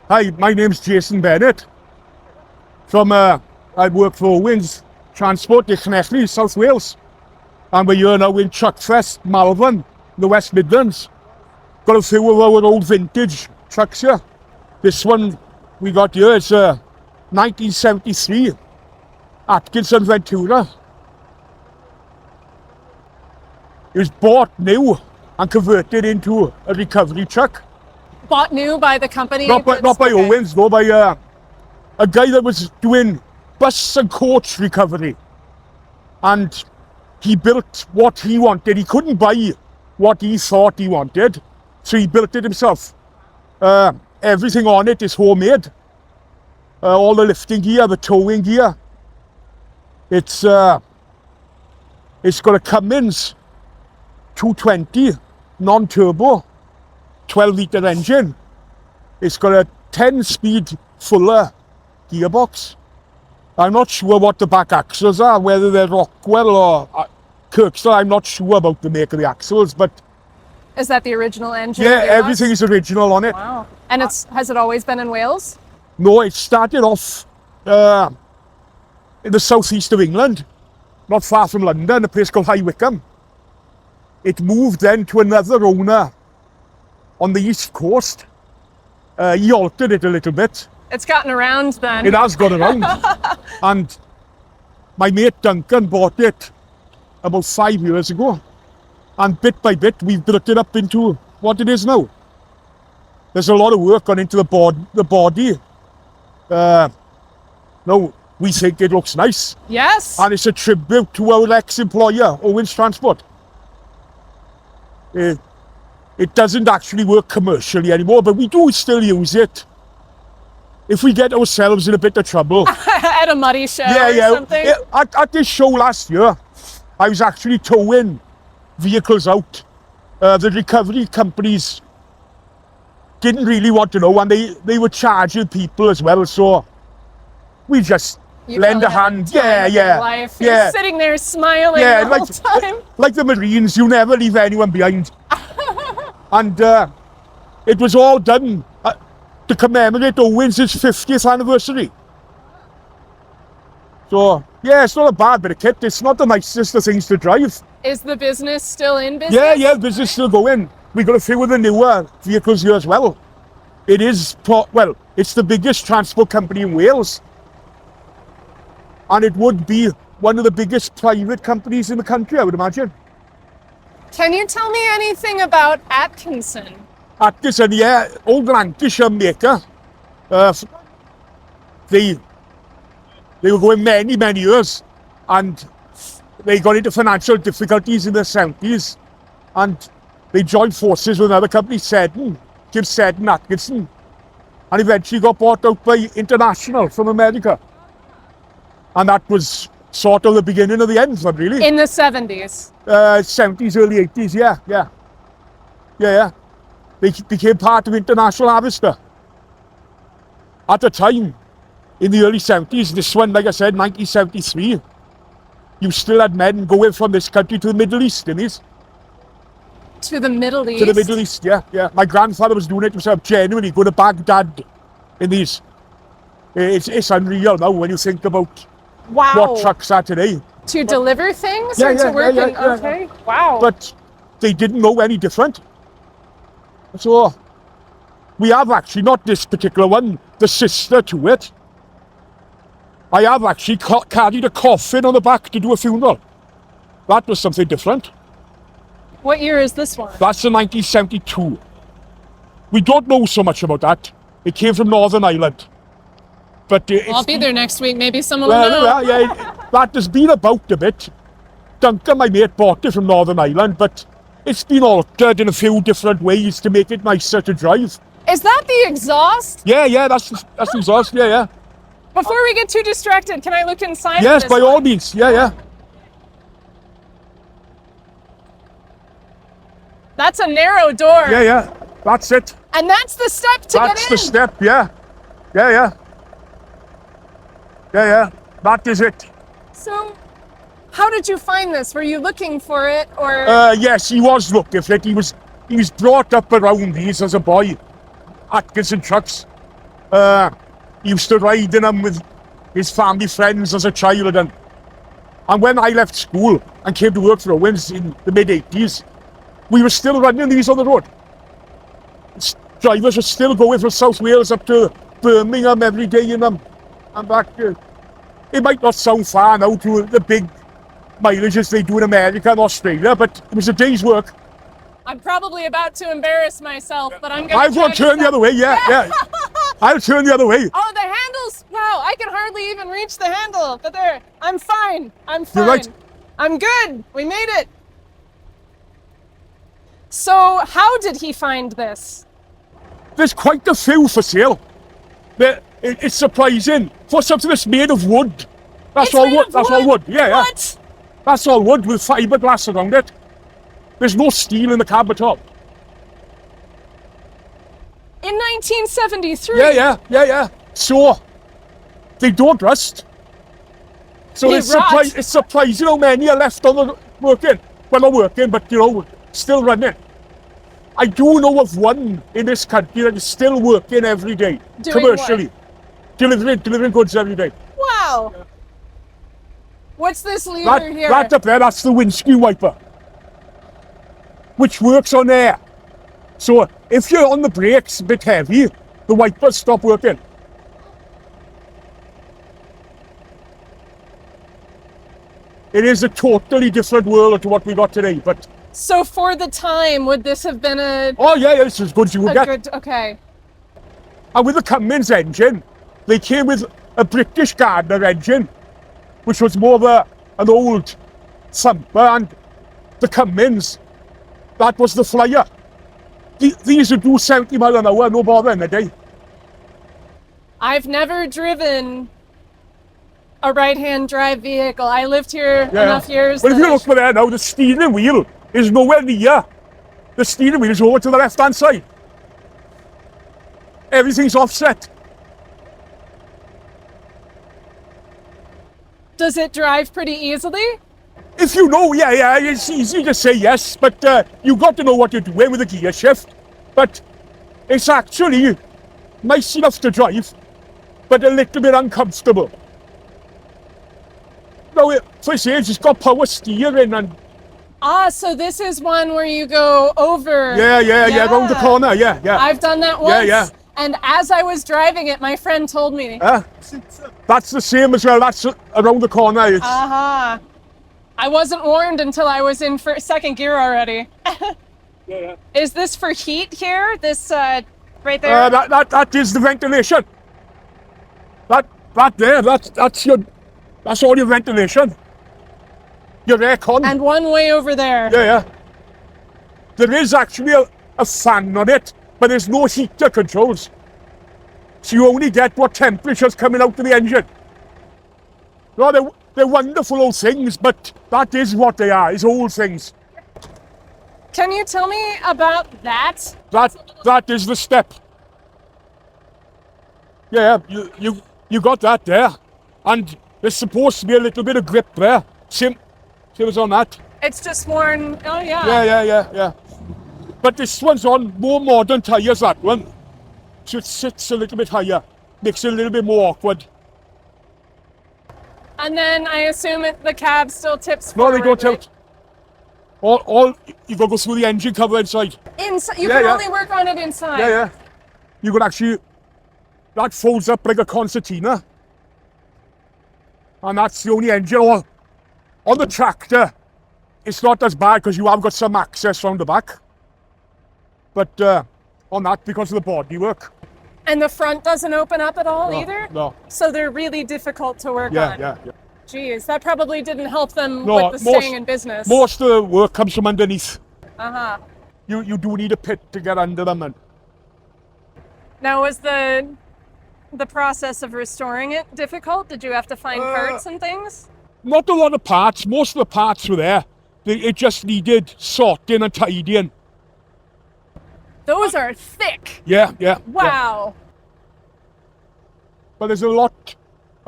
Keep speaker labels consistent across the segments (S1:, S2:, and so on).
S1: Hi, my name's Jason Bennett. I work for Owens Transport in Llanelli, South Wales. And we're here now in Truckfest, Malvern, the West Midlands. Got a few of our old vintage trucks here. This one we got here is 1973 Atkinson Ventura. It was bought new and converted into a recovery truck.
S2: Bought new by the company?
S1: Not by Owens, no, by a guy that was doing bus and coach recovery. And he built what he wanted. He couldn't buy what he thought he wanted, so he built it himself. Everything on it is homemade. All the lifting gear, the towing gear. It's got a Cummins 220 non-turbo 12-litre engine. It's got a 10-speed Fuller gearbox. I'm not sure what the back axles are, whether they're Rockwell or Kirkstall. I'm not sure about the make of the axles, but...
S2: Is that the original engine?
S1: Yeah, everything is original on it.
S2: Wow. And has it always been in Wales?
S1: No, it started off in the southeast of England, not far from London, a place called High Wycombe. It moved then to another owner on the east coast. He altered it a little bit.
S2: It's gotten around then.
S1: It has got around. And my mate Duncan bought it about 5 years ago. And bit by bit, we've built it up into what it is now. There's a lot of work gone into the body. No, we think it looks nice.
S2: Yes.
S1: And it's a tribute to our ex-employer, Owens Transport. It doesn't actually work commercially anymore, but we do still use it. If we get ourselves in a bit of trouble.
S2: At a muddy show or something?
S1: At this show last year, I was actually towing vehicles out. The recovery companies didn't really want to know, and they were charging people as well, so we just lend a hand.
S2: You're sitting there smiling the whole time.
S1: Like the Marines, you never leave anyone behind. And it was all done to commemorate Owens' 50th anniversary. So, yeah, it's not a bad bit of kit. It's not the nicest of things to drive.
S2: Is the business still in business?
S1: Yeah, business still going. We got a few of the newer vehicles here as well. It is, it's the biggest transport company in Wales. And it would be one of the biggest private companies in the country, I would imagine.
S2: Can you tell me anything about Atkinson?
S1: Atkinson, yeah, old Lancashire maker. They were going many years, and they got into financial difficulties in the 70s, and they joined forces with another company, Kemp Atkinson, and eventually got bought out by International from America. And that was sort of the beginning of the end for them, really.
S2: In the 70s?
S1: 70s, early 80s, yeah. They became part of International Harvester. At the time, in the early 70s, this one, like I said, 1973, you still had men going from this country to the Middle East, didn't you?
S2: To the Middle East?
S1: To the Middle East, yeah. My grandfather was doing it himself, genuinely, going to Baghdad in these. It's unreal now when you think about what trucks are today.
S2: To deliver things or to work in? Okay, wow.
S1: But they didn't know any different. So we have actually, not this particular one, the sister to it. I have actually carried a coffin on the back to do a funeral. That was something different.
S2: What year is this one?
S1: That's a 1972. We don't know so much about that. It came from Northern Ireland. But
S2: I'll be there next week. Maybe someone will know.
S1: Yeah, that has been about a bit. Duncan, my mate, bought it from Northern Ireland, but it's been altered in a few different ways to make it nicer to drive.
S2: Is that the exhaust?
S1: Yeah, that's the exhaust, yeah.
S2: Before we get too distracted, can I look inside?
S1: Yes, by all means, yeah.
S2: That's a narrow door.
S1: Yeah, that's it.
S2: And that's the step to get in.
S1: That's the step, yeah. That is it.
S2: So, how did you find this? Were you looking for it, or?
S1: Yes, he was looking for it. He was brought up around these as a boy. Atkinson trucks. He used to ride in them with his family friends as a child, and when I left school and came to work for Owens in the mid-80s, we were still running these on the road. Drivers were still going from South Wales up to Birmingham every day in them and back. It might not sound far now to the big mileages they do in America and Australia, but it was a day's work.
S2: I'm probably about to embarrass myself, but I'm going
S1: I won't turn the other way, yeah. I'll turn the other way.
S2: Oh, the handles! Wow, I can hardly even reach the handle. But there, I'm fine. I'm fine.
S1: You're right.
S2: I'm good. We made it. So, how did he find this?
S1: There's quite a few for sale. It's surprising for something that's made of wood. That's all wood. That's all wood. Yeah, yeah.
S2: What?
S1: That's all wood with fiberglass around it. There's no steel in the cab at all.
S2: In 1973?
S1: Yeah. So, they don't rust. So
S2: They
S1: it's
S2: rot.
S1: it's surprising how many are left on the working. Well, not working, but still running. I do know of one in this country that is still working every day,
S2: Doing
S1: commercially. Delivering goods every day.
S2: Wow. What's this lever here?
S1: That up there, that's the windscreen wiper, which works on air. So if you're on the brakes a bit heavy, the wipers stop working. It is a totally different world to what we got today, but...
S2: So for the time, would this have been a
S1: Oh yeah, it's as good as you would get.
S2: good, okay.
S1: And with the Cummins engine, they came with a British Gardner engine, which was more of an old thumper, and the Cummins, that was the flyer. These would do 70 mile an hour, no bother in a day.
S2: I've never driven a right-hand drive vehicle. I lived here enough years.
S1: But if you look for there now, the steering wheel is nowhere near. The steering wheel is over to the left-hand side. Everything's offset.
S2: Does it drive pretty easily?
S1: If you know, yeah, it's easy to say yes, but you've got to know what you're doing with the gear shift. But it's actually nice enough to drive, but a little bit uncomfortable. Now, for its it's got power steering and...
S2: Ah, so this is one where you go over.
S1: Yeah, around the corner, yeah.
S2: I've done that once.
S1: Yeah.
S2: And as I was driving it, my friend told me.
S1: That's the same as well, that's around the corner. It's,
S2: Uh-huh. I wasn't warned until I was in second gear already.
S1: yeah.
S2: Is this for heat here? This right there?
S1: That is the ventilation. That's all your ventilation. Your aircon.
S2: And one way over there.
S1: Yeah. There is actually a fan on it, but there's no heater controls. So you only get what temperature's coming out of the engine. No, they're wonderful old things, but that is what they are, is old things.
S2: Can you tell me about that?
S1: That is the step. Yeah, you got that there. And there's supposed to be a little bit of grip there. Same as on that.
S2: It's just worn, oh yeah.
S1: Yeah. But this one's on more modern tyres, that one. So it sits a little bit higher. Makes it a little bit more awkward.
S2: And then I assume the cab still tips
S1: No,
S2: forward,
S1: they don't
S2: right?
S1: tilt. All you gotta go through the engine cover inside.
S2: Inside, you can only work on it inside.
S1: Yeah. You could actually, that folds up like a concertina. And that's the only engine. On the tractor, it's not as bad because you have got some access from the back. But on that, because of the bodywork.
S2: And the front doesn't open up at all either?
S1: No.
S2: So they're really difficult to work on.
S1: Yeah.
S2: Geez, that probably didn't help them
S1: No,
S2: with the staying in business.
S1: Most of the work comes from underneath.
S2: Uh-huh.
S1: You do need a pit to get under them. And
S2: Now, was the process of restoring it difficult? Did you have to find parts and things?
S1: not a lot of parts. Most of the parts were there. It just needed sorting and tidying.
S2: Those are thick.
S1: Yeah.
S2: Wow.
S1: But there's a lot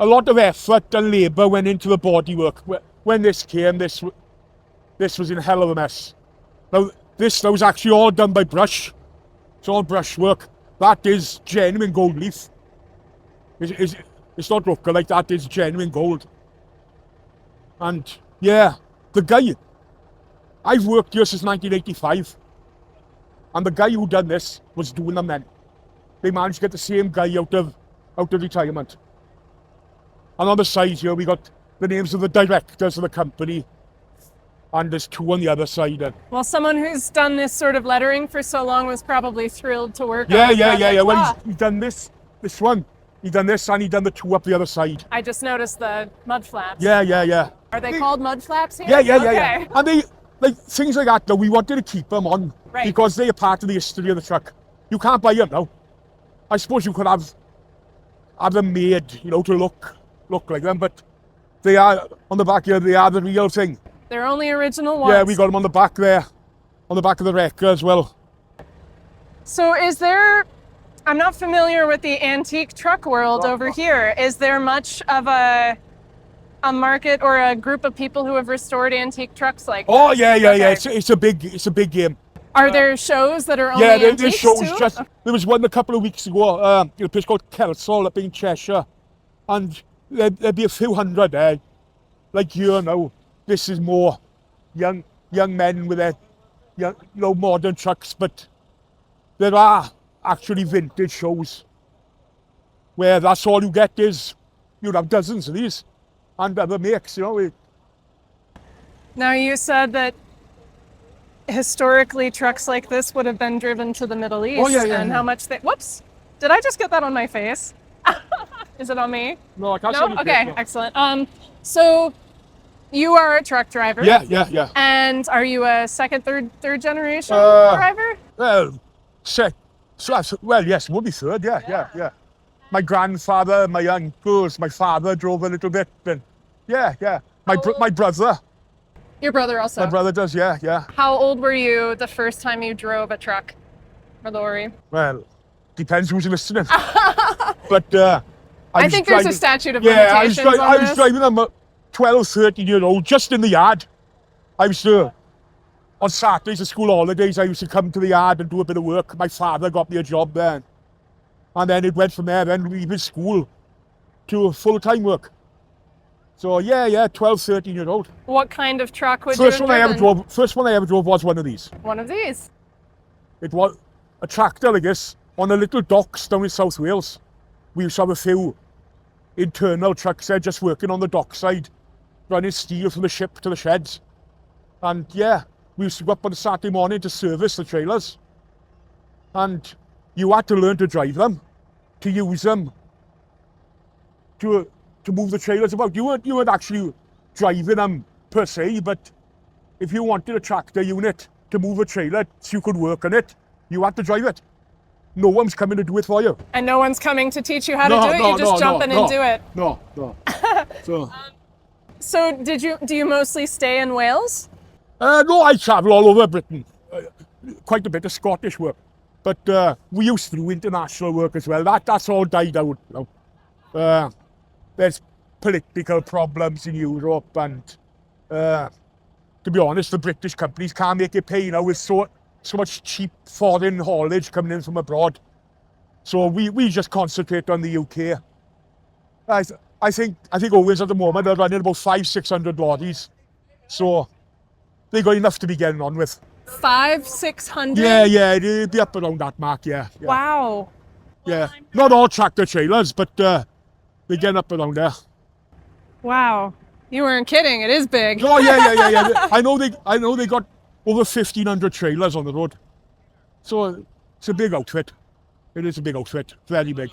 S1: of effort and labour went into the bodywork. When this came, this was in hell of a mess. Now, this was actually all done by brush. It's all brushwork. That is genuine gold leaf. It's not looking like that. It's genuine gold. And yeah, the guy, I've worked here since 1985. And the guy who done this was doing them then. They managed to get the same guy out of retirement. And on the side here, we got the names of the directors of the company. And there's two on the other side.
S2: Well, someone who's done this sort of lettering for so long was probably thrilled to work on
S1: Yeah.
S2: it.
S1: Well, he's done this one. He done this and he done the two up the other side.
S2: I just noticed the mud flaps.
S1: Yeah.
S2: Are they called mud flaps here?
S1: Yeah.
S2: Okay.
S1: And they, like, things like that, though, we wanted to keep them on.
S2: Right.
S1: Because they are part of the history of the truck. You can't buy them now. I suppose you could have them made, you know, to look like them, but they are, on the back here, they are the real thing.
S2: They're only original ones.
S1: Yeah, we got them on the back there. On the back of the wrecker as well.
S2: So is there, I'm not familiar with the antique truck world over here. Is there much of a market or a group of people who have restored antique trucks like
S1: Oh,
S2: that?
S1: yeah.
S2: Okay.
S1: It's a big game.
S2: Are there shows that are only
S1: Yeah,
S2: antiques
S1: there's shows
S2: too?
S1: there was one a couple of weeks ago, in a place called Kelsall up in Cheshire. And there'd be a few hundred there. Like you know, this is more young men with their modern trucks, but there are actually vintage shows where that's all you get is you'd have dozens of these and other makes, you know.
S2: Now you said that historically trucks like this would have been driven to the Middle East.
S1: Oh, yeah.
S2: And how much they, whoops, did I just get that on my face? Is it on me?
S1: No, I can't see
S2: No?
S1: any
S2: Okay,
S1: face, no.
S2: excellent. So you are a truck driver.
S1: Yeah.
S2: And are you a second, third generation driver?
S1: Well, well, yes, would be third, yeah. My grandfather, my uncles, my father drove a little bit, and yeah. My brother.
S2: Your brother also?
S1: My brother does, yeah.
S2: How old were you the first time you drove a truck or lorry?
S1: Well, depends who's listening. But
S2: I think there's a statute of limitations on
S1: I was
S2: this.
S1: driving them at 12, 13-year-old, just in the yard. I used to, on Saturdays and school holidays, I used to come to the yard and do a bit of work. My father got me a job there. And then it went from there, then leaving school to full-time work. So yeah, 12, 13-year-old.
S2: What kind of truck would you have driven?
S1: First one I ever drove was one of these.
S2: One of these?
S1: It was a tractor like this on the little docks down in South Wales. We used to have a few internal trucks there just working on the dockside, running steel from the ship to the sheds. And yeah, we used to go up on a Saturday morning to service the trailers. And you had to learn to drive them, to use them, to move the trailers about. You weren't actually driving them per se, but if you wanted a tractor unit to move a trailer so you could work on it, you had to drive it. No one's coming to do it for you.
S2: And no one's coming to teach you how to do it? You just jump in and do it?
S1: No.
S2: So do you mostly stay in Wales?
S1: No, I travel all over Britain. Quite a bit of Scottish work. But we used to do international work as well. That's all died out now. There's political problems in Europe, and to be honest, the British companies can't make it pay now with so much cheap foreign haulage coming in from abroad. So we just concentrate on the UK. I think Owens at the moment are running about 500-600 lorries. So they got enough to be getting on with.
S2: 500-600?
S1: Yeah, it'll be up around that mark, yeah.
S2: Wow.
S1: Yeah, not all tractor trailers, but they're getting up around there.
S2: Wow. You weren't kidding, it is big.
S1: Oh, yeah. I know they got over 1,500 trailers on the road. So it's a big outfit. It is a big outfit, very big.